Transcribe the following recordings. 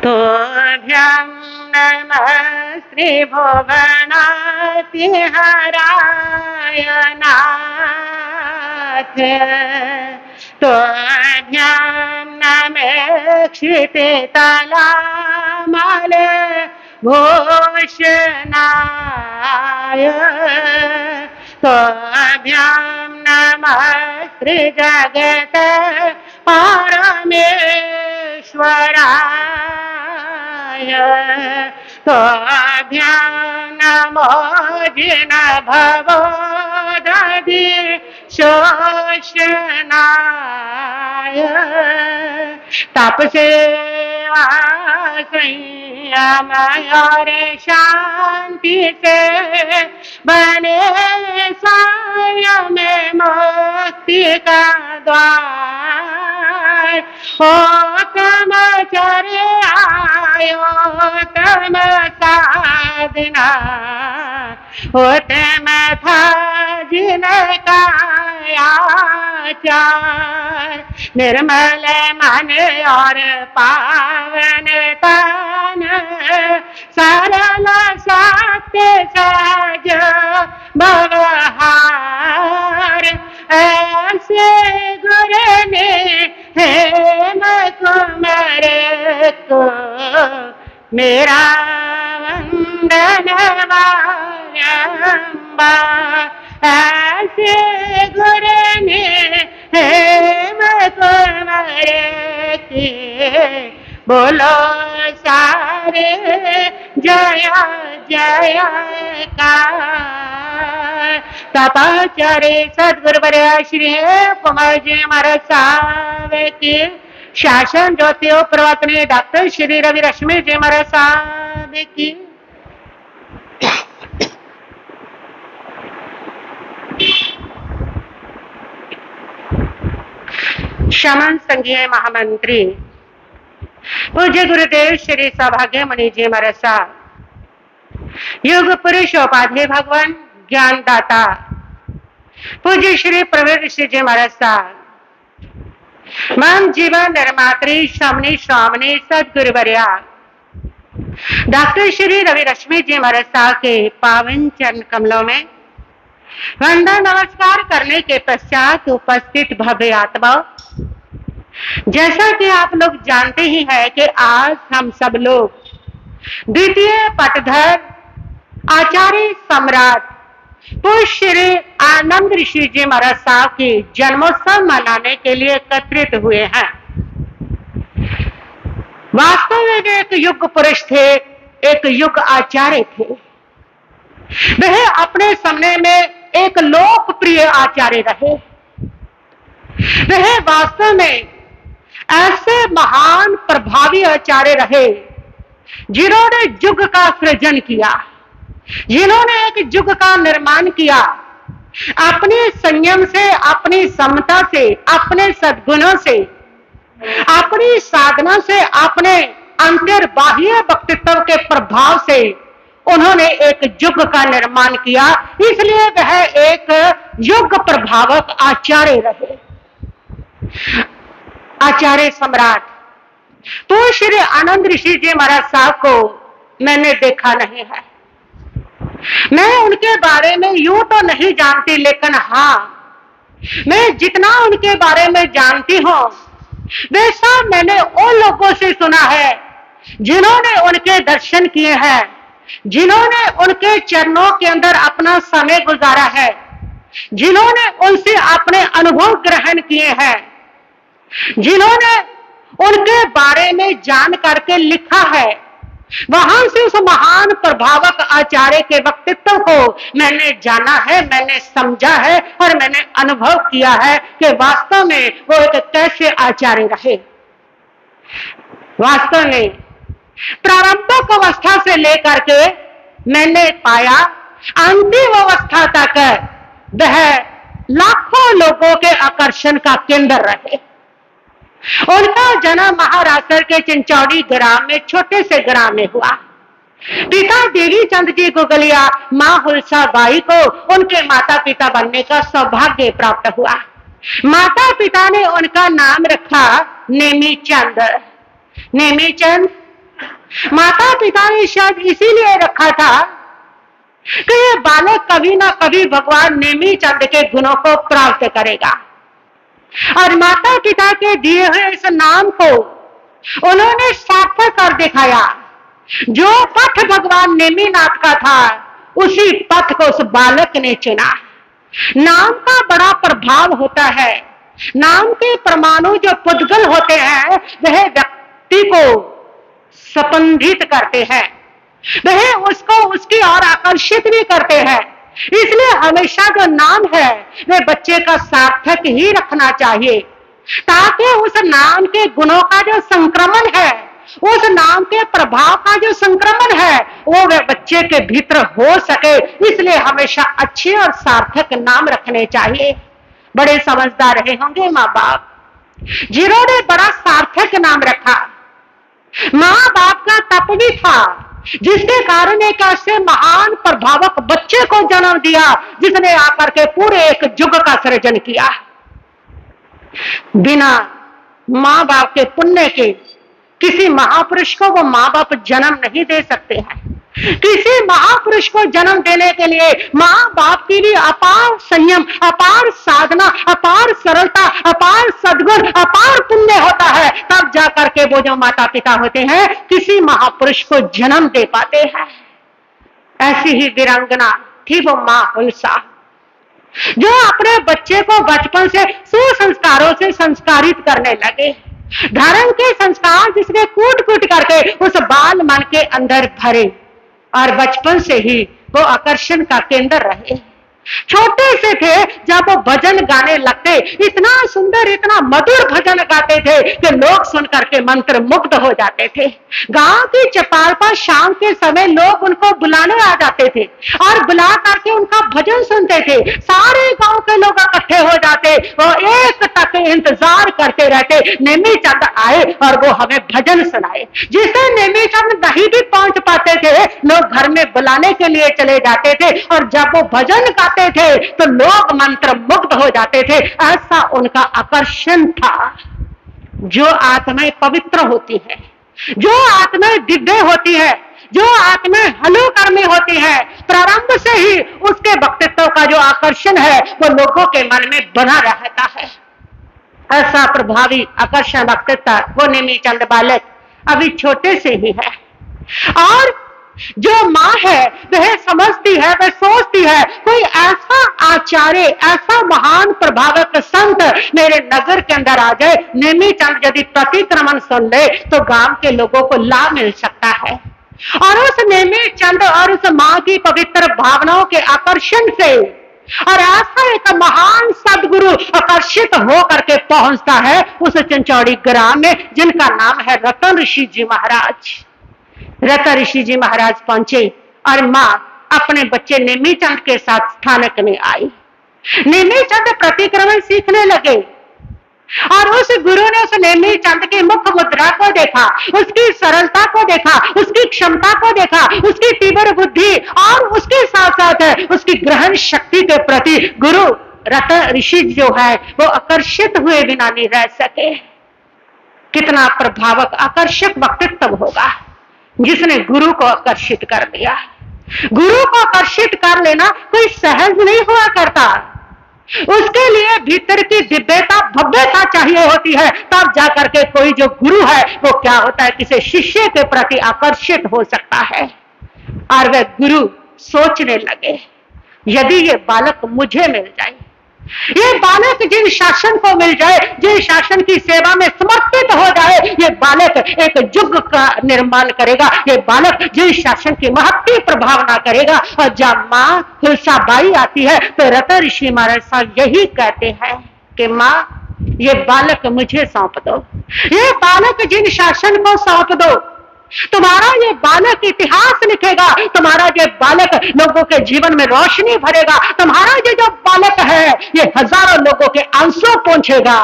तोभ्यं नमः श्री भुवनातिहराय नाथ। तोभ्यं नमः क्षितितलामल भूषणाय। तोभ्यं नमः श्री जगत परमेश्वराय। तोभ्यं नमो जिन भवोदधि शोषणाय। तप सेवा संयम और शांति से बने संयम मुक्ति का द्वार। ओ तम चरे आयो तम साधना। ओ तम था जिनका आचार। निर्मल मन और पावन तन सरल सत्य सहज व्यवहार। ऐसे गुरु ने हेम कुमार को मेरा वंदन बारंबार। ऐसे गुरु ने हेम कुमार की बोलो सारे जय जयकार। तपचरे सद्गुरुवर्य श्री कुमार जी महाराज साहब की शासन ज्योति प्रवतनी डॉक्टर श्री रवि रश्मि जी महाराज साहब की शमन संघीय महामंत्री पूज्य गुरुदेव श्री सौभाग्य मणि जी महाराज साहब, युग पुरुष उपाध्याय भगवान ज्ञानदाता पूज्य श्री प्रवीण ऋषि जी महाराज साहब, मन जीवन निर्मात्री शमनी स्वामिनी सदगुरुवर्या डॉक्टर श्री रवि रश्मि जी महाराज साहब के पावन चरण कमलों में वंदन नमस्कार करने के पश्चात उपस्थित भव्य आत्मा, जैसा कि आप लोग जानते ही हैं कि आज हम सब लोग द्वितीय पटधर आचार्य सम्राट पूज्य श्री आनंद ऋषि जी महाराज साहब की जन्मोत्सव मनाने के लिए एकत्रित हुए हैं। वास्तव में एक युग पुरुष थे, एक युग आचार्य थे। वह अपने समय में एक लोकप्रिय आचार्य रहे। वह वास्तव में ऐसे महान प्रभावी आचार्य रहे जिन्होंने युग का सृजन किया, जिन्होंने एक युग का निर्माण किया। अपने संयम से, अपनी समता से, अपने सद्गुणों से, अपनी साधना से, अपने अंतर्बाह्य व्यक्तित्व के प्रभाव से उन्होंने एक युग का निर्माण किया। इसलिए वह एक युग प्रभावक आचार्य रहे। आचार्य सम्राट तो श्री आनंद ऋषि जी महाराज साहब को मैंने देखा नहीं है। मैं उनके बारे में यूं तो नहीं जानती, लेकिन हाँ, मैं जितना उनके बारे में जानती हूं वैसा मैंने उन लोगों से सुना है जिन्होंने उनके दर्शन किए हैं, जिन्होंने उनके चरणों के अंदर अपना समय गुजारा है, जिन्होंने उनसे अपने अनुभव ग्रहण किए हैं, जिन्होंने उनके बारे में जान करके लिखा है। वहां से उस महान प्रभावक आचार्य के व्यक्तित्व को मैंने जाना है, मैंने समझा है और मैंने अनुभव किया है कि वास्तव में वो एक कैसे आचार्य रहे। वास्तव में प्रारंभिक अवस्था से लेकर के मैंने पाया अंतिम अवस्था तक वह लाखों लोगों के आकर्षण का केंद्र रहे। उनका जन्म महाराष्ट्र के चिंचौड़ी ग्राम में, छोटे से ग्राम में हुआ। पिता देवी चंद जी गोगलिया, मां हुलसा बाई को उनके माता पिता बनने का सौभाग्य प्राप्त हुआ। माता पिता ने उनका नाम रखा नेमी चंद। नेमी चंद माता पिता ने शायद इसीलिए रखा था कि ये बालक कभी ना कभी भगवान नेमी चंद के गुणों को प्राप्त करेगा। और माता पिता के दिए हुए इस नाम को उन्होंने सार्थक कर दिखाया। जो पथ भगवान नेमीनाथ का था, उसी पथ को उस बालक ने चुना। नाम का बड़ा प्रभाव होता है। नाम के परमाणु जो पुद्गल होते हैं, वह व्यक्ति को संबंधित करते हैं, वह उसको उसकी ओर आकर्षित भी करते हैं। इसलिए हमेशा जो नाम है वह बच्चे का सार्थक ही रखना चाहिए, ताकि उस नाम के गुणों का जो संक्रमण है, उस नाम के प्रभाव का जो संक्रमण है, वो वह बच्चे के भीतर हो सके। इसलिए हमेशा अच्छे और सार्थक नाम रखने चाहिए। बड़े समझदार रहे होंगे माँ बाप, जिन्होंने बड़ा सार्थक नाम रखा। माँ बाप का तप भी था, जिसके कारण एक ऐसे महान प्रभावक बच्चे को जन्म दिया, जिसने आकर के पूरे एक युग का सृजन किया। बिना माँ बाप के पुण्य के किसी महापुरुष को वो माँ बाप जन्म नहीं दे सकते हैं। किसी महापुरुष को जन्म देने के लिए माँ बाप के लिए अपार संयम, अपार साधना, अपार सरलता, अपार सद्गुण, अपार पुण्य होता है। तब जाकर के वो जो माता पिता होते हैं, किसी महापुरुष को जन्म दे पाते हैं। ऐसी ही वीरांगना थी वो माँ हुल्सा, जो अपने बच्चे को बचपन से सुसंस्कारों से संस्कारित करने लगे। धर्म के संस्कार जिसने कूट कूट करके उस बाल मन के अंदर भरे, और बचपन से ही वो आकर्षण का केंद्र रहे। छोटे से थे जब वो भजन गाने लगते, इतना सुंदर, इतना मधुर भजन गाते थे कि लोग सुन करके मंत्र मुग्ध हो जाते थे। गांव की चौपाल पर शाम के समय लोग उनको बुलाने आ जाते थे और बुला करके उनका भजन सुनते थे। सारे गांव के लोग इकट्ठे हो जाते, वो एक तक इंतजार करते रहते, नेमी चंद आए और वो हमें भजन सुनाए। जिसे नेमी चंद नहीं भी पहुंच पाते थे, लोग घर में बुलाने के लिए चले जाते थे, और जब वो भजन गाते थे तो लोग मंत्र मुग्ध हो जाते थे। ऐसा उनका आकर्षण था। जो आत्माएं पवित्र होती है, जो आत्माएं दिव्य होती है, जो आत्माएं हलुकर्मी होती है, प्रारंभ से ही उसके व्यक्तित्व का जो आकर्षण है वो लोगों के मन में बना रहता है। ऐसा प्रभावी आकर्षण व्यक्तित्व वो नेमी चंद बालक अभी छोटे से ही है। और जो माँ है वह समझती है, वह सोचती है, कोई ऐसा आचार्य, ऐसा महान प्रभावक संत मेरे नगर के अंदर आ जाए, नेमी चंद यदि प्रतिक्रमण सुन ले तो गांव के लोगों को लाभ मिल सकता है। और उस नेमी चंद और उस माँ की पवित्र भावनाओं के आकर्षण से, और ऐसा एक महान सदगुरु आकर्षित हो करके पहुंचता है उस चंचौड़ी ग्राम में, जिनका नाम है रतन ऋषि जी महाराज। रतन ऋषि जी महाराज पहुंचे और माँ अपने बच्चे नेमी चंद के साथ स्थानक में आई। नेमी चंद प्रतिक्रमण सीखने लगे, और उस गुरु ने उस नेमी चंद की मुख मुद्रा को देखा, उसकी सरलता को देखा, उसकी क्षमता को देखा, उसकी तीव्र बुद्धि, और उसके साथ साथ उसकी ग्रहण शक्ति के प्रति गुरु रतन ऋषि जो है वो आकर्षित हुए बिना नहीं रह सके। कितना प्रभावक आकर्षक व्यक्तित्व होगा जिसने गुरु को आकर्षित कर दिया। गुरु को आकर्षित कर लेना कोई सहज नहीं हुआ करता। उसके लिए भीतर की दिव्यता, भव्यता चाहिए होती है, तब जाकर के कोई जो गुरु है वो क्या होता है, किसी शिष्य के प्रति आकर्षित हो सकता है। और वह गुरु सोचने लगे, यदि ये बालक मुझे मिल जाए, ये बालक जिन शासन को मिल जाए, जिन शासन की सेवा में समर्पित हो जाए, ये बालक एक युग का निर्माण करेगा। ये बालक जिन शासन की महत्व प्रभावना करेगा। और जब माँ हुल्साबाई आती है तो रतन ऋषि महाराज साहब यही कहते हैं कि माँ ये बालक मुझे सौंप दो, ये बालक जिन शासन को सौंप दो, तुम्हारा ये बालक इतिहास लिखेगा, तुम्हारा ये बालक लोगों के जीवन में रोशनी भरेगा, तुम्हारा ये जो बालक है ये हजारों लोगों के आंसू पोंछेगा।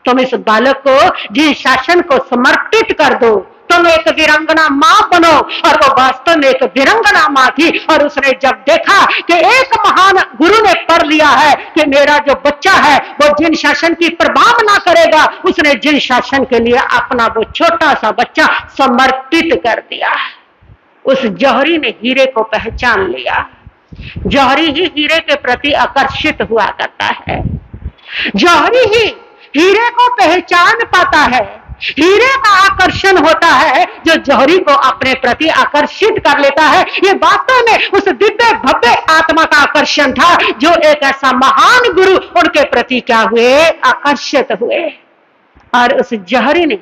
तुम इस बालक को जिस शासन को समर्पित कर दो, तो तुम एक वीरांगना मां बनो। और वो वास्तव में एक वीरांगना मां थी। और उसने जब देखा कि एक महान गुरु ने पढ़ लिया है कि मेरा जो बच्चा है वो जिन शासन की प्रभावना करेगा, उसने जिन शासन के लिए अपना वो छोटा सा बच्चा समर्पित कर दिया। उस जौहरी ने हीरे को पहचान लिया। जौहरी ही हीरे के प्रति आकर्षित हुआ करता है। जौहरी ही हीरे को पहचान पाता है। हीरे का आकर्षण होता है जो जौहरी को अपने प्रति आकर्षित कर लेता है। ये वास्तव में उस दिव्य भव्य आत्मा का आकर्षण था जो एक ऐसा महान गुरु उनके प्रति क्या हुए, आकर्षित हुए। और उस जौहरी ने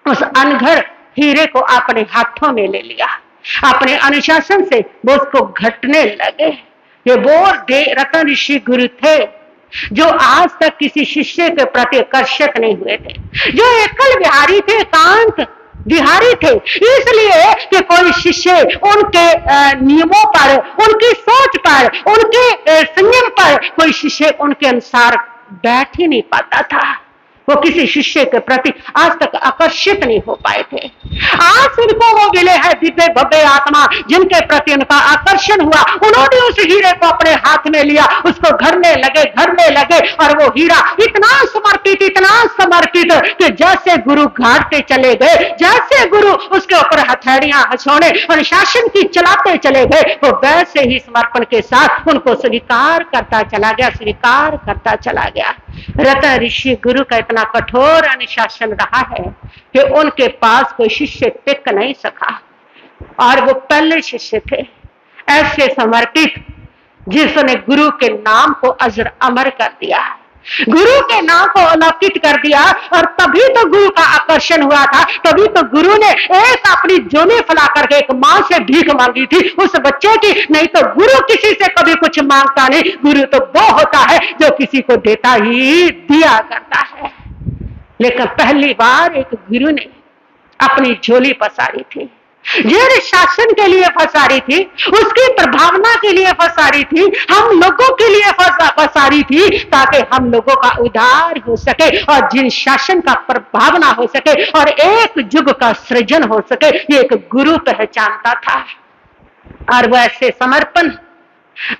उस अनघड़ हीरे को अपने हाथों में ले लिया। अपने अनुशासन से वो उसको घटने लगे। ये वो रतन ऋषि गुरु थे जो आज तक किसी शिष्य के प्रति आकर्षित नहीं हुए थे, जो एकल विहारी थे, एकांत विहारी थे। इसलिए कि कोई शिष्य उनके नियमों पर, उनकी सोच पर, उनके संयम पर कोई शिष्य उनके अनुसार बैठ ही नहीं पाता था। वो किसी शिष्य के प्रति आज तक आकर्षित नहीं हो पाए थे। आज उनको वो मिले हैं दिव्य भव्य आत्मा जिनके प्रति उनका आकर्षण हुआ। उन्होंने उस हीरे को अपने हाथ में लिया, उसको घरने लगे और वो हीरा इतना समर्पित कि जैसे गुरु घाटते चले गए, जैसे गुरु उसके ऊपर हथेलियां हंसोने अनुशासन की चलाते चले गए, वो वैसे ही समर्पण के साथ उनको स्वीकार करता चला गया। रतन ऋषि गुरु का इतना कठोर अनुशासन रहा है कि उनके पास कोई शिष्य टिक नहीं सका। और वो पहले शिष्य थे ऐसे समर्पित जिसने गुरु के नाम को अजर अमर कर दिया, गुरु के नाम को अलौकिक कर दिया। और तभी तो गुरु का आकर्षण हुआ था। तभी तो गुरु ने एक अपनी जोनी फैला करके एक मां से भीख मांगी थी उस बच्चे की। नहीं तो गुरु किसी से कभी कुछ मांगता नहीं। गुरु तो वो होता है जो किसी को देता ही दिया करता है। लेकिन पहली बार एक गुरु ने अपनी झोली पसारी थी, जिन शासन के लिए फसारी थी, उसकी प्रभावना के लिए फसारी थी, हम लोगों के लिए फसारी थी, ताकि हम लोगों का उद्धार हो सके और जिन शासन का प्रभावना हो सके और एक युग का सृजन हो सके, ये एक गुरु पहचानता था। और वो ऐसे समर्पण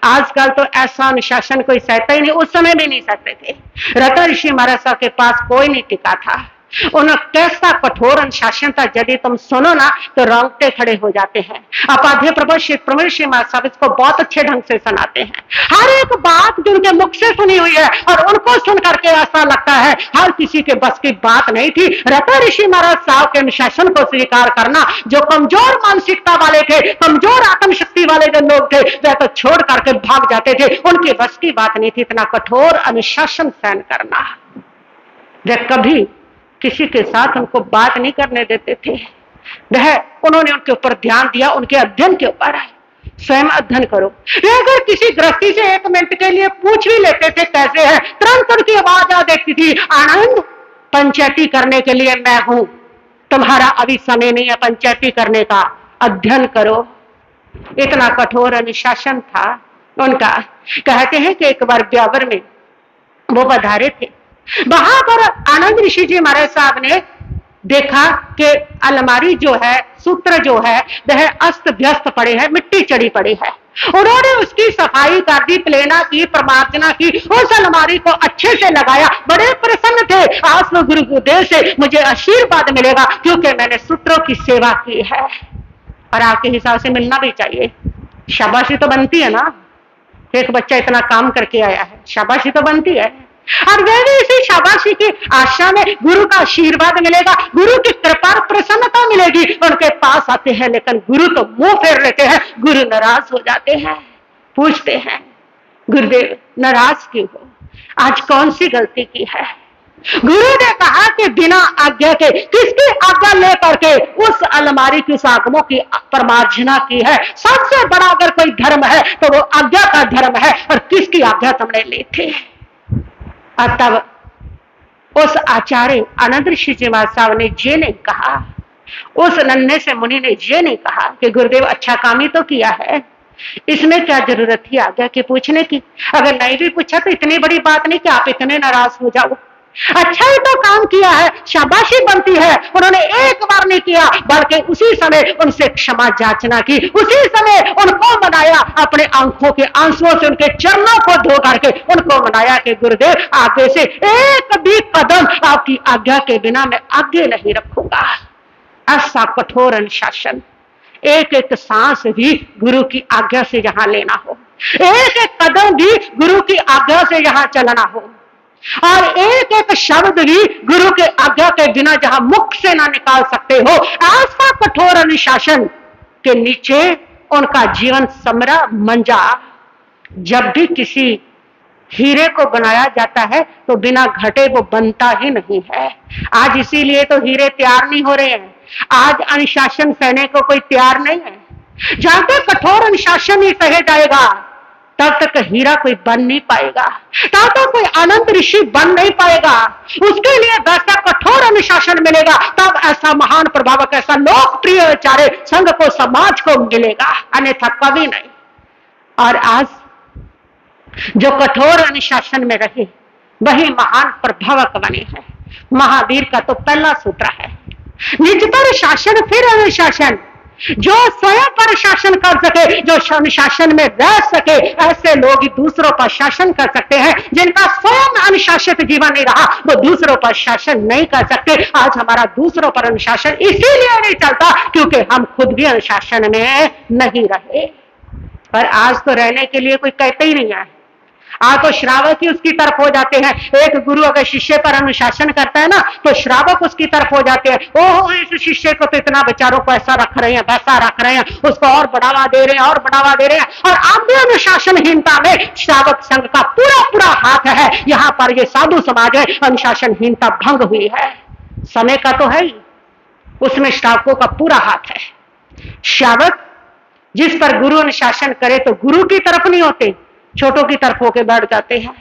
आजकल तो ऐसा अनुशासन कोई सहता ही नहीं, उस समय भी नहीं सहते थे। रतन ऋषि महाराज साहब के पास कोई नहीं टिका था। उन्हें कैसा कठोर अनुशासन था, यदि तुम सुनो ना तो रोंगटे खड़े हो जाते हैं। अपाध्याय प्रभु श्री प्रवीण श्री महाराज साहब इसको बहुत अच्छे ढंग से सुनाते हैं। हर एक बात जो उनके मुख से सुनी हुई है और उनको सुन करके ऐसा लगता है हर किसी के बस की बात नहीं थी। रतन ऋषि महाराज साहब के अनुशासन को स्वीकार करना, जो कमजोर मानसिकता वाले थे, कमजोर आत्मशक्ति वाले जो लोग थे, वे तो छोड़ करके भाग जाते थे। उनकी बस की बात नहीं थी इतना कठोर अनुशासन सहन करना। वे कभी किसी के साथ उनको बात नहीं करने देते थे। वह उन्होंने उनके ऊपर ध्यान दिया, उनके अध्ययन के ऊपर। स्वयं अध्ययन करो। अगर किसी गृहस्थी से एक मिनट के लिए पूछ भी लेते थे कैसे है, तुरंत उनकी आवाज आ देखती थी, आनंद पंचायती करने के लिए मैं हूं, तुम्हारा अभी समय नहीं है पंचायती करने का, अध्ययन करो। इतना कठोर अनुशासन था उनका। कहते हैं कि एक बार ब्यावर में वो पधारे थे। वहां पर आनंद ऋषि जी महाराज साहब ने देखा कि अलमारी जो है, सूत्र जो है, वह अस्त व्यस्त पड़े हैं, मिट्टी चढ़ी पड़ी है। उन्होंने उसकी सफाई कर दी, प्लेना की, प्रमार्जना की, उस अलमारी को अच्छे से लगाया। बड़े प्रसन्न थे, आज तो गुरु गुरुदेव से मुझे आशीर्वाद मिलेगा क्योंकि मैंने सूत्रों की सेवा की है। और आपके हिसाब से मिलना भी चाहिए, शाबाशी तो बनती है ना। एक बच्चा इतना काम करके आया है, शाबाशी तो बनती है। और वे भी इसी शाबाशी की आशा में गुरु का आशीर्वाद मिलेगा, गुरु की कृपा प्रसन्नता मिलेगी, उनके पास आते हैं। लेकिन गुरु तो मुंह फेर लेते हैं, गुरु नाराज हो जाते हैं, पूछते हैं गुरुदेव नाराज क्यों हो, आज कौन सी गलती की है। गुरु ने कहा कि बिना आज्ञा के, किसकी आज्ञा लेकर के उस अलमारी की सागमों की परमार्जना की है। सबसे बड़ा अगर कोई धर्म है तो वो आज्ञा का धर्म है, और किसकी आज्ञा तुमने ली थी। और तब उस आचार्य आनंद ऋषि जी महाराज साहब ने ये नहीं कहा, उस नन्हे से मुनि ने ये नहीं कहा कि गुरुदेव अच्छा काम ही तो किया है, इसमें क्या जरूरत थी आज्ञा के पूछने की। अगर नहीं भी पूछा तो इतनी बड़ी बात नहीं कि आप इतने नाराज हो जाओ। अच्छा ही तो काम किया है, शाबाशी बनती है। उन्होंने एक बार नहीं किया, बल्कि उसी समय उनसे क्षमा याचना की, उसी समय उनको मनाया, अपने आंखों के आंसुओं से उनके चरणों को धो करके उनको मनाया कि गुरुदेव आगे से एक भी कदम आपकी आज्ञा के बिना मैं आगे नहीं रखूंगा। ऐसा कठोर अनुशासन, एक एक सांस भी गुरु की आज्ञा से जहां लेना हो, एक एक कदम भी गुरु की आज्ञा से जहां चलना हो, और एक एक शब्द भी गुरु के आज्ञा के बिना जहां मुख से ना निकाल सकते हो, ऐसा कठोर अनुशासन के नीचे उनका जीवन समरा मंजा। जब भी किसी हीरे को बनाया जाता है तो बिना घटे वो बनता ही नहीं है। आज इसीलिए तो हीरे तैयार नहीं हो रहे हैं, आज अनुशासन सहने को कोई तैयार नहीं है। जहां तक कठोर अनुशासन ही सहे जाएगा तब तक हीरा कोई बन नहीं पाएगा, तब तक कोई अनंत ऋषि बन नहीं पाएगा। उसके लिए वैसा कठोर अनुशासन मिलेगा, तब ऐसा महान प्रभावक, ऐसा लोकप्रिय आचार्य संघ को, समाज को मिलेगा, अन्यथा कभी नहीं। और आज जो कठोर अनुशासन में रहे वही महान प्रभावक बने हैं। महावीर का तो पहला सूत्र है, निज पर शासन फिर अनुशासन। जो स्वयं पर शासन कर सके, जो अनुशासन में रह सके, ऐसे लोग ही दूसरों पर शासन कर सकते हैं। जिनका स्वयं अनुशासित जीवन नहीं रहा वो दूसरों पर शासन नहीं कर सकते। आज हमारा दूसरों पर अनुशासन इसीलिए नहीं चलता क्योंकि हम खुद भी अनुशासन में नहीं रहे। पर आज तो रहने के लिए कोई कहते ही नहीं है, आज तो श्रावक ही उसकी तरफ हो जाते हैं। एक गुरु अगर शिष्य पर अनुशासन करता है ना तो श्रावक उसकी तरफ हो जाते हैं। ओह, इस शिष्य को तो इतना बेचारों को ऐसा रख रहे हैं, वैसा रख रहे हैं, उसको और बढ़ावा दे रहे हैं, और बढ़ावा दे रहे हैं। और आप भी अनुशासनहीनता में श्रावक संघ का पूरा पूरा हाथ है। यहाँ पर ये साधु समाज है, अनुशासनहीनता भंग हुई है, समय का तो है ही, उसमें श्रावकों का पूरा हाथ है। श्रावक जिस पर गुरु अनुशासन करे तो गुरु की तरफ नहीं होते, छोटों की तरफ होके बैठ जाते हैं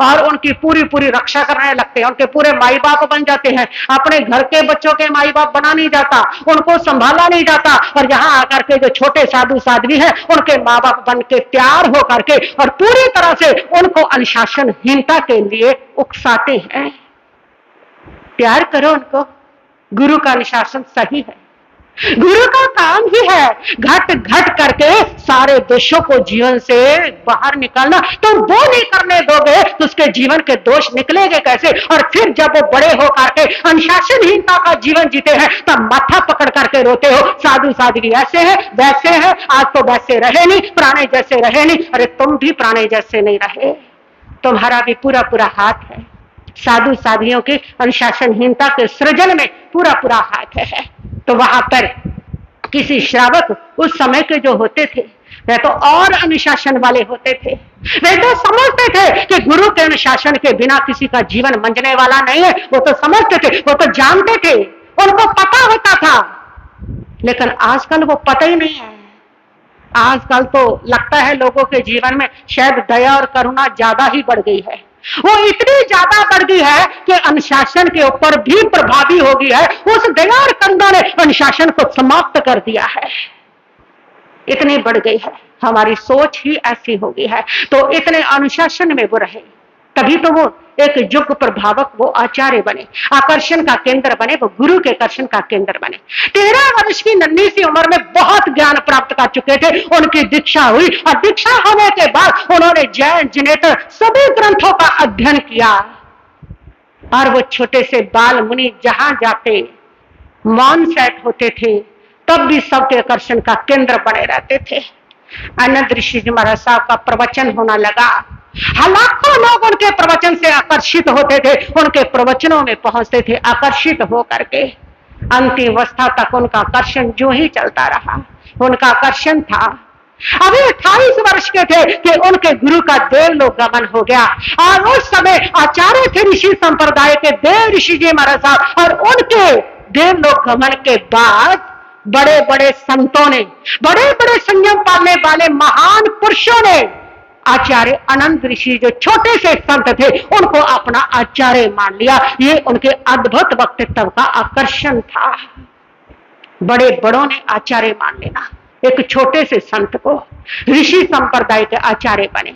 और उनकी पूरी पूरी रक्षा करने लगते हैं। उनके पूरे माई बाप बन जाते हैं। अपने घर के बच्चों के माई बाप बना नहीं जाता, उनको संभाला नहीं जाता। और यहाँ आकर के जो छोटे साधु साध्वी हैं उनके माँ बाप बन के तैयार होकर के और पूरी तरह से उनको अनुशासनहीनता के लिए उकसाते हैं। प्यार करो उनको, गुरु का अनुशासन सही है, गुरु का काम ही है घट घट करके सारे दोषों को जीवन से बाहर निकालना। तो वो नहीं करने दोगे तो उसके जीवन के दोष निकलेंगे कैसे? और फिर जब वो बड़े होकर के अनुशासनहीनता का जीवन जीते हैं तब माथा पकड़ करके रोते हो, साधु साध्वी ऐसे है वैसे है, आज तो वैसे रहे नहीं, पुराने जैसे रहे नहीं। अरे तुम भी पुराने जैसे नहीं रहे, तुम्हारा भी पूरा पूरा हाथ है। साधु साध्वियों की अनुशासनहीनता के सृजन में पूरा पूरा हाथ है। तो वहां पर किसी श्रावक उस समय के जो होते थे वे तो और अनुशासन वाले होते थे। वे तो समझते थे कि गुरु के अनुशासन के बिना किसी का जीवन मंजने वाला नहीं है। वो तो समझते थे, वो तो जानते थे, उनको पता होता था। लेकिन आजकल वो पता ही नहीं है। आजकल तो लगता है लोगों के जीवन में शायद दया और करुणा ज्यादा ही बढ़ गई है। वो इतनी ज्यादा बढ़ गई है कि अनुशासन के ऊपर भी प्रभावी हो गई है। उस दया और करुणा ने अनुशासन को समाप्त कर दिया है, इतनी बढ़ गई है। हमारी सोच ही ऐसी हो गई है। तो इतने अनुशासन में वो रहे, तभी तो वो एक युग प्रभावक, वो आचार्य बने, आकर्षण का केंद्र बने, वो गुरु के आकर्षण का केंद्र बने। 13 वर्ष की नन्ही सी उम्र में बहुत ज्ञान प्राप्त कर चुके थे। उनकी दीक्षा हुई और दीक्षा होने के बाद उन्होंने जैन जिनेतर सभी ग्रंथों का अध्ययन किया। और वो छोटे से बाल मुनि जहां जाते मौन सेट होते थे, तब भी सबके आकर्षण का केंद्र बने रहते थे। आनंद ऋषि जी महाराज साहब का प्रवचन होना लगा, लाखों लोग उनके प्रवचन से आकर्षित होते थे, उनके प्रवचनों में पहुंचते थे आकर्षित होकर के। अंतिम अवस्था तक उनका आकर्षण जो ही चलता रहा, उनका आकर्षण था। अभी 28 वर्ष के थे कि उनके गुरु का देवलोक गमन हो गया। और उस समय आचार्य थे ऋषि संप्रदाय के देव ऋषि जी महाराज साहब। और उनके देवलोक गमन के बाद बड़े बड़े संतों ने, बड़े बड़े संयम पालने वाले महान पुरुषों ने आचार्य आनंद ऋषि जो छोटे से संत थे उनको अपना आचार्य मान लिया। ये उनके अद्भुत व्यक्तित्व का आकर्षण था। बड़े बड़ों ने आचार्य मान लेना, एक छोटे से संत को ऋषि संप्रदाय के आचार्य बने।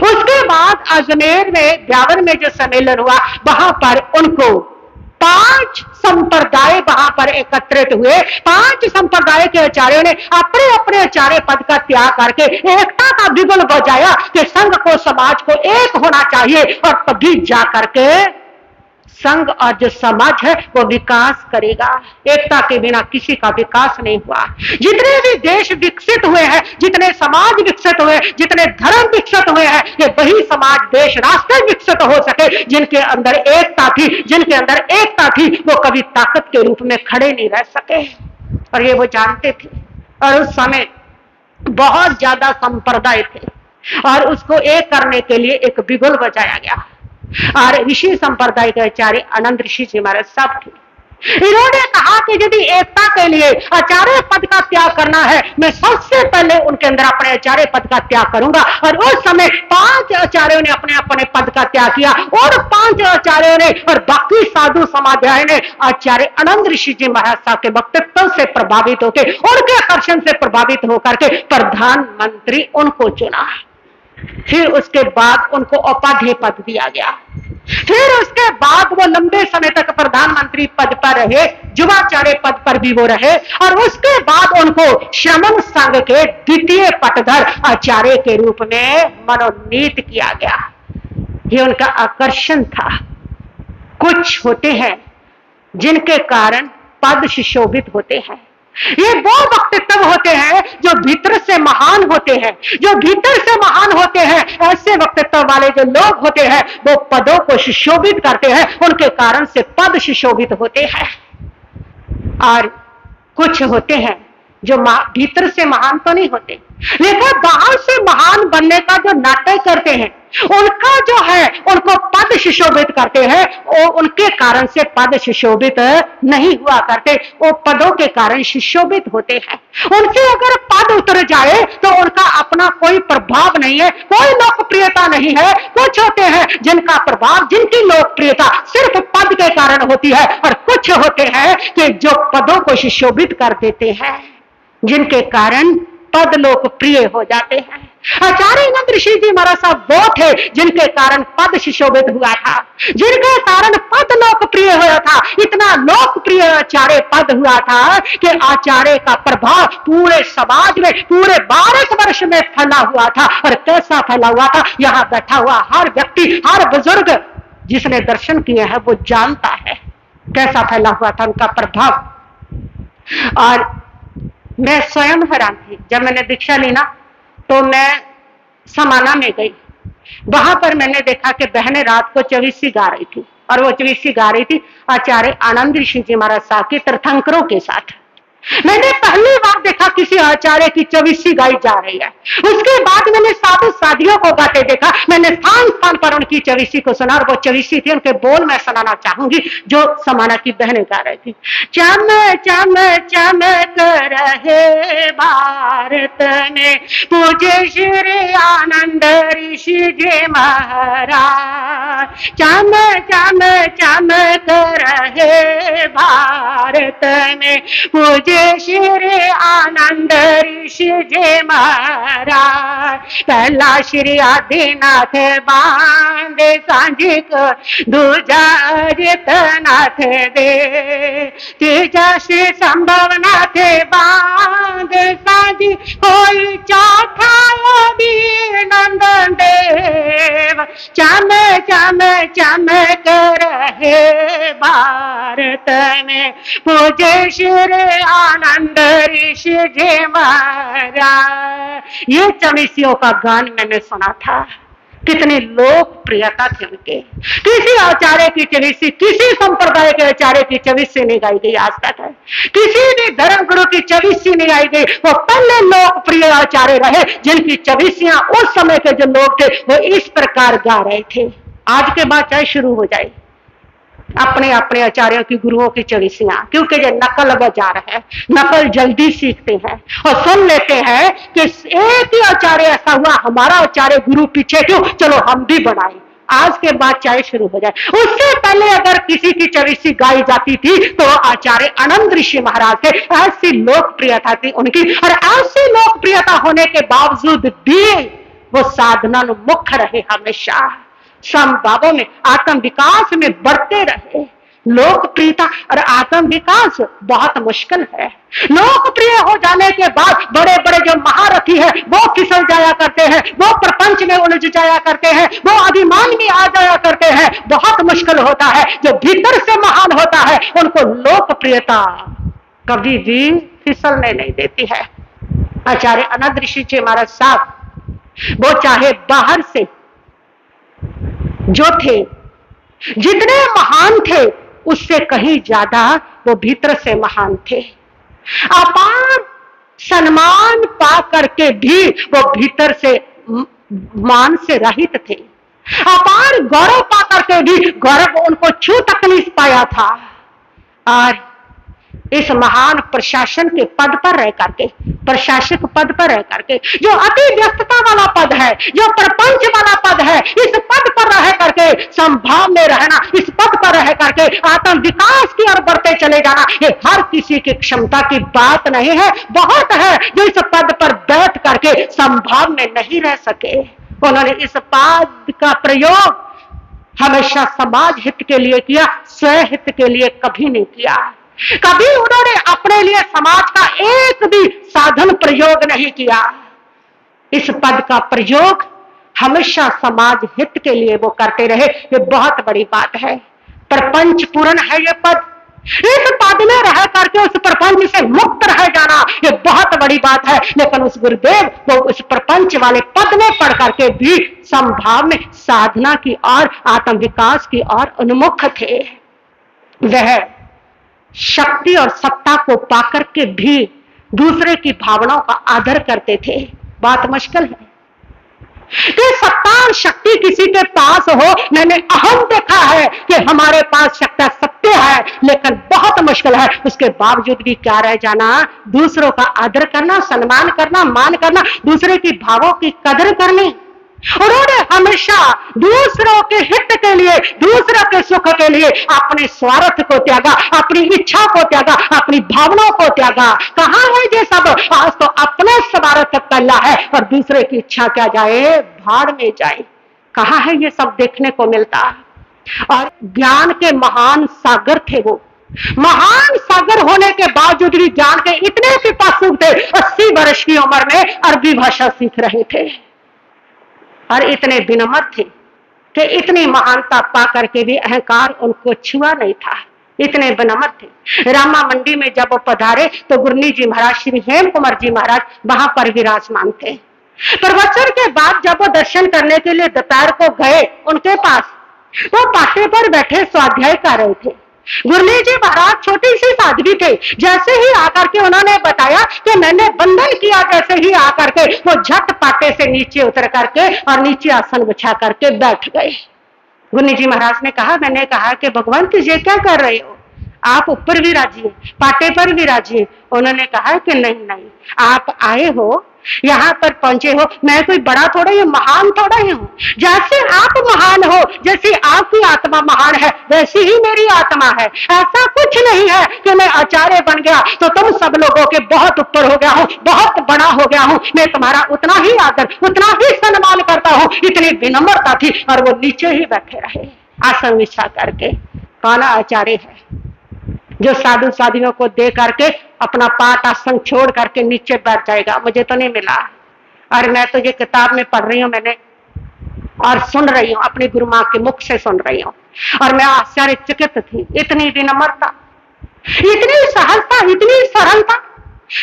उसके बाद अजमेर में ब्यावर में जो सम्मेलन हुआ, वहां पर उनको 5 संप्रदाय वहां पर एकत्रित हुए। 5 संप्रदाय के आचार्यों ने अपने अपने आचार्य पद का त्याग करके एकता का बिगुल बजाया कि संघ को, समाज को एक होना चाहिए, और तभी जा करके संघ और जो समाज है वो विकास करेगा। एकता के बिना किसी का विकास नहीं हुआ। जितने भी देश विकसित हुए हैं, जितने समाज विकसित हुए, जितने धर्म विकसित हुए हैं, ये वही समाज, देश, राष्ट्र विकसित हो सके जिनके अंदर एकता थी। जिनके अंदर एकता थी वो कभी ताकत के रूप में खड़े नहीं रह सके, और ये वो जानते थे। और उस समय बहुत ज्यादा संप्रदाय थे, और उसको एक करने के लिए एक बिगुल बजाया गया। और ऋषि संप्रदाय के आचार्य आनंद ऋषि जी महाराज साहब थे। इन्होंने कहा कि यदि एकता के लिए आचार्य पद का त्याग करना है, मैं सबसे पहले उनके अंदर अपने आचार्य पद का त्याग करूंगा। और उस समय 5 आचार्यों ने अपने अपने पद का त्याग किया, और 5 आचार्यों ने और बाकी साधु समाध्याय ने आचार्य आनंद ऋषि जी महाराज साहब के वक्तव्य से प्रभावित होकर, उनके आकर्षण से प्रभावित होकर के प्रधानमंत्री उनको चुना। फिर उसके बाद उनको उपाध्याय पद दिया गया। फिर उसके बाद वो लंबे समय तक प्रधानमंत्री पद पर रहे, युवाचार्य पद पर भी वो रहे, और उसके बाद उनको श्रमण संघ के द्वितीय पटधर आचार्य के रूप में मनोनीत किया गया। ये उनका आकर्षण था। कुछ होते हैं जिनके कारण पद सुशोभित होते हैं। ये वो व्यक्तित्व होते हैं जो भीतर से महान होते हैं। जो भीतर से महान होते हैं, ऐसे व्यक्तित्व वाले जो लोग होते हैं वो पदों को सुशोभित करते हैं, उनके कारण से पद सुशोभित होते हैं। और कुछ होते हैं जो भीतर से महान तो नहीं होते, लेकिन बाहर से महान बनने का जो नाटक करते हैं, उनका जो है उनको पद सुशोभित करते हैं। वो उनके कारण से पद सुशोभित नहीं हुआ करते, वो पदों के कारण सुशोभित होते हैं। उनसे अगर पद उतर जाए तो उनका अपना कोई प्रभाव नहीं है, कोई लोकप्रियता नहीं है। कुछ होते हैं जिनका प्रभाव, जिनकी लोकप्रियता सिर्फ पद के कारण होती है, और कुछ होते हैं कि जो पदों को सुशोभित कर देते हैं, जिनके कारण पद लोकप्रिय हो जाते हैं। आचार्य आनंद ऋषि जी महाराज साहब वो थे जिनके कारण पद सुशोभित हुआ था, जिनके कारण पद लोकप्रिय हुआ था। इतना लोकप्रिय आचार्य पद हुआ था कि आचार्य का प्रभाव पूरे समाज में, पूरे भारतवर्ष में फैला हुआ था। और कैसा फैला हुआ था, यहाँ बैठा हुआ हर व्यक्ति, हर बुजुर्ग जिसने दर्शन किए हैं वो जानता है कैसा फैला हुआ था उनका प्रभाव। और मैं स्वयं हैरान थी जब मैंने दीक्षा ली ना, तो मैं समाना में गई। वहां पर मैंने देखा कि बहनें रात को चौवीसी गा रही थी, और वो चौवीसी गा रही थी आचार्य आनंद ऋषि जी महाराज साहब के तीर्थंकरों के साथ। मैंने पहली बार देखा किसी आचार्य की चौवीसी गाई जा रही है। उसके बाद मैंने साधु साधियों को गाते देखा। मैंने स्थान स्थान पर उनकी चौवीसी को सुना, और वो चौवीसी थी, उनके बोल मैं सुनाना चाहूंगी जो समाना की बहनें गा रही थी। चम चम चमक रहे भारत में, पूज्य श्री आनंद ऋषि जी महाराज। चम चम चमक रहे भारत में, पूज्य श्री आनंद ऋषि जी महाराज। पहला श्री आदिनाथ बांधे सांझी को, दूजा अजितनाथ दे, तीजा श्री संभवनाथ बांधे सांझी, कोई चौथा नंदन देव। चम चम चमक रहे भारत में, पूज्य श्री आनंद ऋषि जी महाराज। ये चौवीसियों का गान मैंने सुना था। कितनी लोकप्रियता थी उनके। किसी आचार्य की चौवीसी, किसी संप्रदाय के आचार्य की चौवीसी नहीं गाई गई आज तक है। किसी भी धर्म गुरु की चौवीसी नहीं गाई गई। वो पहले लोकप्रिय आचार्य रहे जिनकी चौवीसियां उस समय के जो लोग थे वो इस प्रकार गा रहे थे। आज के बाद चाहे शुरू हो जाए अपने अपने आचार्यों की, गुरुओं की चौवीसियां, क्योंकि ये नकल बाजार है। नकल जल्दी सीखते हैं और सुन लेते हैं कि एक ही आचार्य ऐसा हुआ, हमारा आचार्य गुरु पीछे क्यों, चलो हम भी बनाए। आज के बाद चाहे शुरू हो जाए। उससे पहले अगर किसी की चौवीसी गाई जाती थी तो आचार्य आनंद ऋषि महाराज के ऐसी लोकप्रियता थी उनकी। और ऐसी लोकप्रियता होने के बावजूद भी वो साधनानुमुख रहे, हमेशा संभावों में, आत्म विकास में बढ़ते रहे। लोकप्रियता और आत्म विकास बहुत मुश्किल है। लोकप्रिय हो जाने के बाद बड़े बड़े जो महारथी है वो फिसल जाया करते हैं, वो प्रपंच में उलझ जाया करते हैं, वो अभिमान में आ जाया करते हैं। बहुत मुश्किल होता है। जो भीतर से महान होता है उनको लोकप्रियता कभी भी फिसलने नहीं देती है। आचार्य अनंत ऋषि जी महाराज साहब, वो चाहे बाहर से जो थे, जितने महान थे, उससे कहीं ज्यादा वो भीतर से महान थे। अपार सम्मान पा करके भी वो भीतर से मान से रहित थे। अपार गौरव पा करके भी गौरव उनको छू तक नहीं पाया था। और इस महान प्रशासन के पद पर रह करके, प्रशासक पद पर रह करके, जो अति व्यस्तता वाला पद है, जो प्रपंच वाला पद है, इस पद पर रह करके संभाव में रहना, इस पद पर रह करके आत्म विकास की ओर बढ़ते चले जाना, ये हर किसी की क्षमता की बात नहीं है। बहुत है जो इस पद पर बैठ करके संभाव में नहीं रह सके। उन्होंने इस पद का प्रयोग हमेशा समाज हित के लिए किया, स्वहित के लिए कभी नहीं किया। कभी उन्होंने अपने लिए समाज का एक भी साधन प्रयोग नहीं किया। इस पद का प्रयोग हमेशा समाज हित के लिए वो करते रहे। ये बहुत बड़ी बात है। प्रपंच पूर्ण है ये पद। इस पद में रह करके उस प्रपंच से मुक्त रह जाना ये बहुत बड़ी बात है। लेकिन उस गुरुदेव वो उस प्रपंच वाले पद में पढ़ करके भी संभाव में साधना की और आत्म विकास की ओर उन्मुख थे। वह शक्ति और सत्ता को पाकर के भी दूसरे की भावनाओं का आदर करते थे। बात मुश्किल है कि सत्ता और शक्ति किसी के पास हो। मैंने अहम देखा है कि हमारे पास शक्ति सत्य है, लेकिन बहुत मुश्किल है उसके बावजूद भी क्या रह जाना, दूसरों का आदर करना, सम्मान करना, मान करना, दूसरे की भावों की कदर करनी। उन्होंने हमेशा दूसरों के हित के लिए, दूसरों के सुख के लिए अपने स्वार्थ को त्यागा, अपनी इच्छा को त्यागा, अपनी भावनाओं को त्यागा। कहां है ये सब? आज तो अपने स्वार्थ पहला है और दूसरे की इच्छा क्या जाए, भाड़ में जाए। कहां है ये सब देखने को मिलता? और ज्ञान के महान सागर थे वो। महान सागर होने के बावजूद भी ज्ञान के इतने पिपासु थे। 80 वर्ष की उम्र में अरबी भाषा सीख रहे थे और इतने विनम्र थे कि इतनी महानता पा करके भी अहंकार उनको छुआ नहीं था। इतने विनम्र थे। रामा मंडी में जब वो पधारे तो गुरनी जी महाराज, श्री हेम कुमार जी महाराज वहां पर विराजमान थे। प्रवचन के बाद जब वो दर्शन करने के लिए दोपहर को गए उनके पास, वो पाटे पर बैठे स्वाध्याय कर रहे थे। गुरनी जी महाराज छोटी सी साध्वी थे। जैसे ही आकर के उन्होंने बताया कि मैंने बंधन किया, जैसे ही आकर के वो झट पाटे से नीचे उतर करके और नीचे आसन बिछा करके बैठ गए। गुरनी जी महाराज ने कहा, मैंने कहा कि भगवान ये क्या कर रहे हो, आप ऊपर विराजिए, पाटे पर विराजिए। उन्होंने कहा कि नहीं नहीं, आप आए हो, यहाँ पर पहुंचे हो, मैं कोई बड़ा थोड़ा ही, महान थोड़ा ही हूँ। जैसे आप महान हो, जैसे आपकी आत्मा महान है, वैसी ही मेरी आत्मा है। ऐसा कुछ नहीं है कि मैं आचार्य बन गया तो तुम सब लोगों के बहुत ऊपर हो गया हूँ, बहुत बड़ा हो गया हूँ। मैं तुम्हारा उतना ही आदर, उतना ही सम्मान करता हूँ। इतनी विनम्रता थी और वो नीचे ही बैठे रहे आसन बिछा करके। कौन आचार्य है जो साधु साधियों को दे करके अपना पाठ आसन छोड़ करके नीचे बैठ जाएगा? मुझे तो नहीं मिला। और मैं तो ये किताब में पढ़ रही हूँ, मैंने और सुन रही हूँ, अपनी गुरु माँ के मुख से सुन रही हूँ और मैं आश्चर्यचकित थी। इतनी विनम्रता, इतनी सहजता, इतनी सरलता,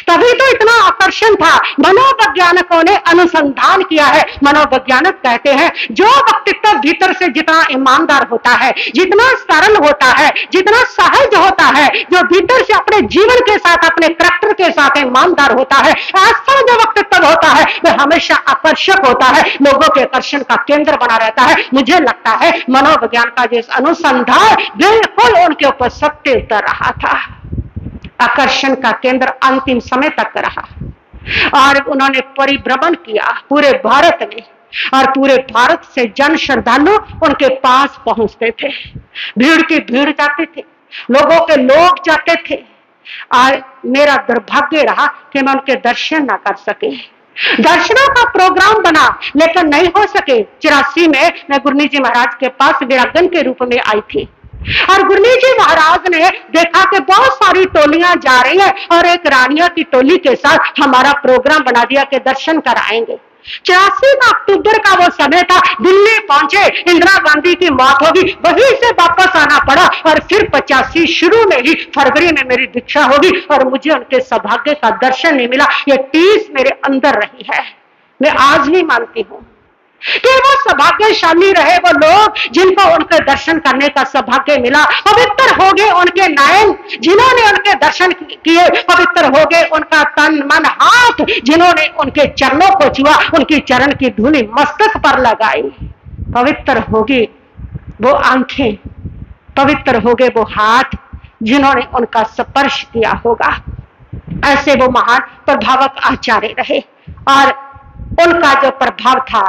तभी तो इतना आकर्षण था। मनोवैज्ञानिकों ने अनुसंधान किया है। मनोवैज्ञानिक कहते हैं जो व्यक्तित्व भीतर से जितना ईमानदार होता है, जितना सरल होता है, जितना सहज होता है, जो भीतर से अपने जीवन के साथ, अपने करैक्टर के साथ ईमानदार होता है, ऐसा जो व्यक्तित्व होता है वह हमेशा आकर्षक होता है, लोगों के आकर्षण का केंद्र बना रहता है। मुझे लगता है मनोविज्ञान का जो अनुसंधान बिल्कुल उनके ऊपर सत्य उतर रहा था। आकर्षण का केंद्र अंतिम समय तक रहा और उन्होंने परिभ्रमण किया पूरे भारत में और पूरे भारत से जन श्रद्धालु उनके पास पहुंचते थे। भीड़ की भीड़ जाते थे, लोगों के लोग जाते थे और मेरा दुर्भाग्य रहा कि मैं उनके दर्शन ना कर सके। दर्शनों का प्रोग्राम बना, लेकिन नहीं हो सके। 84 में मैं गुरनी जी महाराज के पास वीरांगन के रूप में आई थी और गुरनी जी महाराज ने देखा कि बहुत सारी टोलियां जा रही हैं और एक रानियों की टोली के साथ हमारा प्रोग्राम बना दिया कि दर्शन कराएंगे। 84 का अक्टूबर का वो समय था, दिल्ली पहुंचे, इंदिरा गांधी की मौत होगी, वहीं से वापस आना पड़ा और फिर 85 शुरू में ही फरवरी में मेरी दीक्षा होगी और मुझे उनके सौभाग्य का दर्शन नहीं मिला। ये 30 मेरे अंदर रही है। मैं आज भी मानती हूं कि वो सौभाग्यशाली रहे वो लोग जिनको उनके दर्शन करने का सौभाग्य मिला। पवित्र हो गए उनके नयन जिन्होंने उनके दर्शन किए, पवित्र हो गए उनका तन मन हाथ जिन्होंने उनके चरणों को छुआ, उनकी चरण की धूलि मस्तक पर लगाई। पवित्र होगी वो आंखें, पवित्र हो गए वो हाथ जिन्होंने उनका स्पर्श किया होगा। ऐसे वो महान प्रभावक आचार्य रहे और उनका जो प्रभाव था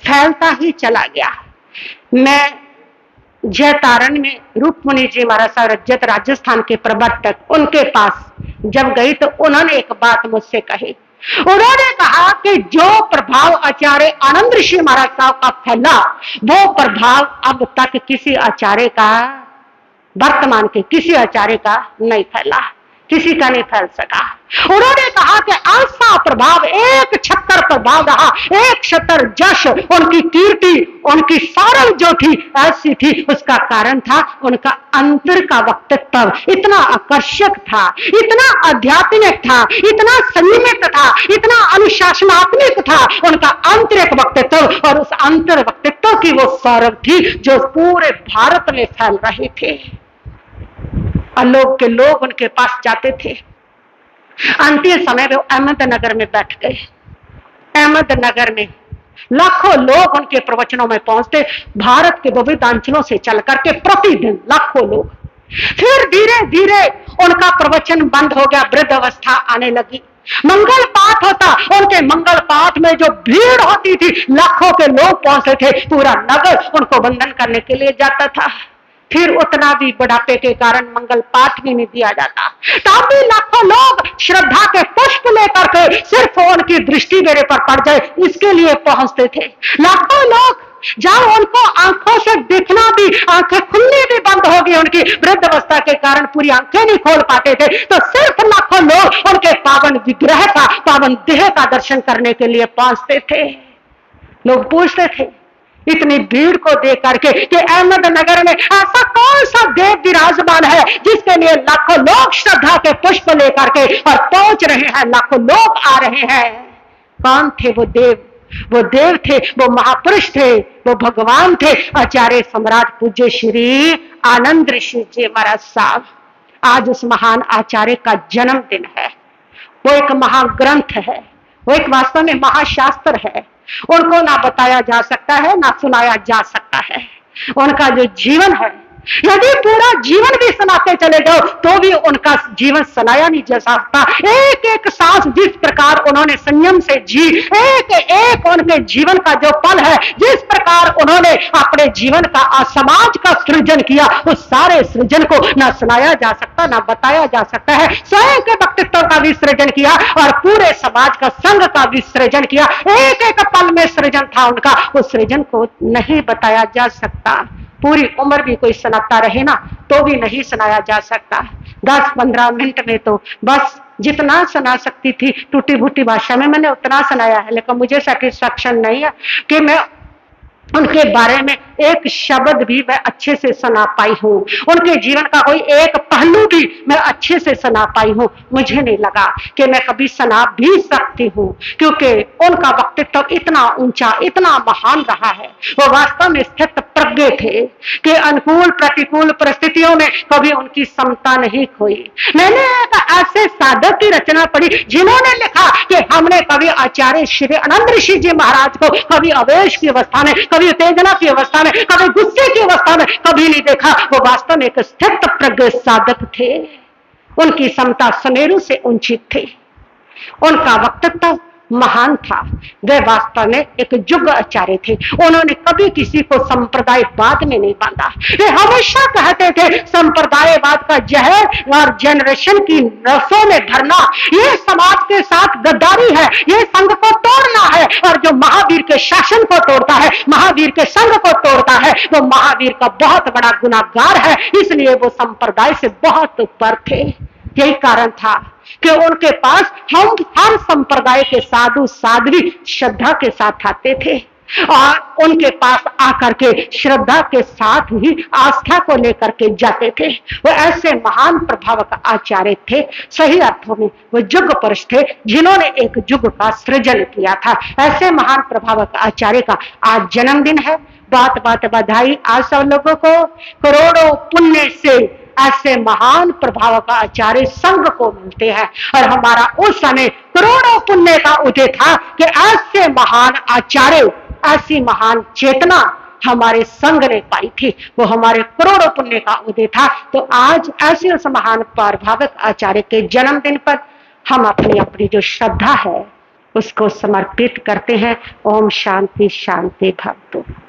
फैलता ही चला गया। मैं जयतारण में रूपमुनि जी महाराज रज्जत राजस्थान के प्रवर्तक उनके पास जब गई तो उन्होंने एक बात मुझसे कही। उन्होंने कहा कि जो प्रभाव आचार्य आनंद ऋषि महाराज साहब का फैला वो प्रभाव अब तक किसी आचार्य का, वर्तमान के किसी आचार्य का नहीं फैला, किसी का नहीं फैल सका। उन्होंने कहा कि ऐसा प्रभाव, एक छत्तर प्रभाव रहा, एक छत्तर जश, उनकी कीर्ति, उनकी सारल जो थी ऐसी थी। उसका कारण था उनका अंतर का वक्तव्य इतना आकर्षक था, इतना आध्यात्मिक था, इतना संयमित था, इतना अनुशासनात्मक था उनका आंतरिक वक्तव्य। और उस अंतर वक्तव्य की वो सौरभ थी जो पूरे भारत में फैल रहे थे। लोग के लोग उनके पास जाते थे। अंतिम समय में वो अहमदनगर में बैठ गए। अहमदनगर में लाखों लोग उनके प्रवचनों में पहुंचते, भारत के विविध अंचलों से चल करके प्रतिदिन लाखों लोग। फिर धीरे धीरे उनका प्रवचन बंद हो गया, वृद्ध अवस्था आने लगी। मंगल पाठ होता, उनके मंगल पाठ में जो भीड़ होती थी, लाखों के लोग पहुंचते थे, पूरा नगर उनको वंदन करने के लिए जाता था। फिर उतना भी बुढ़ापे के कारण मंगल पाठ भी नहीं दिया जाता, तब भी लाखों लोग श्रद्धा के पुष्प लेकर के सिर्फ उनकी दृष्टि मेरे पर पड़ जाए इसके लिए पहुंचते थे। लाखों लोग जब उनको आंखों से देखना भी, आंखें खुलनी भी बंद हो गई, उनकी वृद्ध अवस्था के कारण पूरी आंखें नहीं खोल पाते थे, तो सिर्फ लाखों लोग उनके पावन विग्रह का, पावन देह का दर्शन करने के लिए पहुंचते थे। लोग पूछते थे इतनी भीड़ को देख करके कि अहमदनगर में ऐसा कौन सा देव विराजमान है जिसके लिए लाखों लोग श्रद्धा के पुष्प लेकर के और पहुंच रहे हैं, लाखों लोग आ रहे हैं। कौन थे वो देव? वो देव थे, वो महापुरुष थे, वो भगवान थे, आचार्य सम्राट पूज्य श्री आनंद ऋषि जी महाराज साहब। आज उस महान आचार्य का जन्मदिन है। वो एक महाग्रंथ है, वो एक वास्तव में महाशास्त्र है। उनको ना बताया जा सकता है, ना सुनाया जा सकता है। उनका जो जीवन है, यदि पूरा जीवन भी सुनाते चले जाओ तो भी उनका जीवन सुनाया नहीं जा सकता। एक एक सांस जिस प्रकार उन्होंने संयम से जी, एक एक उनके जीवन का जो पल है, जिस प्रकार उन्होंने अपने जीवन का समाज का सृजन किया, उस सारे सृजन को ना सुनाया जा सकता, ना बताया जा सकता है। स्वयं के व्यक्तित्व का भी सृजन किया और पूरे समाज का, संघ का भी सृजन किया। एक एक पल में सृजन था उनका, उस सृजन को नहीं बताया जा सकता। पूरी उम्र भी कोई सुनाता रहे ना तो भी नहीं सुनाया जा सकता। 10-15 मिनट में तो बस जितना सुना सकती थी टूटी फूटी भाषा में मैंने उतना सुनाया है, लेकिन मुझे सेटिस्फैक्शन नहीं है कि मैं उनके बारे में एक शब्द भी मैं अच्छे से सुना पाई हूँ, उनके जीवन का कोई एक पहलू भी मैं अच्छे से सुना पाई हूँ। मुझे नहीं लगा कि मैं कभी सुना भी सकती हूँ, क्योंकि उनका व्यक्तित्व इतना ऊंचा, इतना महान रहा है। वो वास्तव में स्थित प्रज्ञ थे कि अनुकूल प्रतिकूल परिस्थितियों में कभी उनकी समता नहीं खोई। मैंने एक ऐसे साधक की रचना पढ़ी जिन्होंने लिखा कि हमने कभी आचार्य श्री आनंद ऋषि जी महाराज को कभी आवेश की अवस्था में, कभी उत्तेजना की अवस्था में, कभी गुस्से की अवस्था में कभी नहीं देखा। वो वास्तव में एक स्थित प्रज्ञ साधक थे। उनकी समता सुमेरु से ऊंची थी। उनका वक्तव्य महान था। वे वास्तव में एक युग आचार्य थे। उन्होंने कभी किसी को संप्रदायवाद में नहीं बांधा। वे हमेशा कहते थे संप्रदायवाद का जहर और जनरेशन की नसों में भरना ये समाज के साथ गद्दारी है, ये संघ को तोड़ना है, और जो महावीर के शासन को तोड़ता है, महावीर के संघ को तोड़ता है, वो महावीर का बहुत बड़ा गुनाहगार है। इसलिए वो संप्रदाय से बहुत ऊपर थे। यही कारण था कि उनके पास हम हर संप्रदाय के साधु साध्वी श्रद्धा के साथ आते थे और उनके पास आकर के श्रद्धा के साथ ही आस्था को लेकर के जाते थे। वो ऐसे महान प्रभावक आचार्य थे, सही अर्थों में वो युग पुरुष थे जिन्होंने एक युग का सृजन किया था। ऐसे महान प्रभावक आचार्य का आज जन्मदिन है। बात बात बधाई आज सब लोगों को। करोड़ों पुण्य से ऐसे महान प्रभावक आचार्य संघ को मिलते हैं, और हमारा उस समय करोड़ों पुण्य का उदय था कि ऐसे महान आचार्य, ऐसी महान चेतना हमारे संघ ने पाई थी। वो हमारे करोड़ों पुण्य का उदय था। तो आज ऐसे उस महान प्रभावक आचार्य के जन्मदिन पर हम अपनी अपनी जो श्रद्धा है उसको समर्पित करते हैं। ओम शांति शांति भवतु।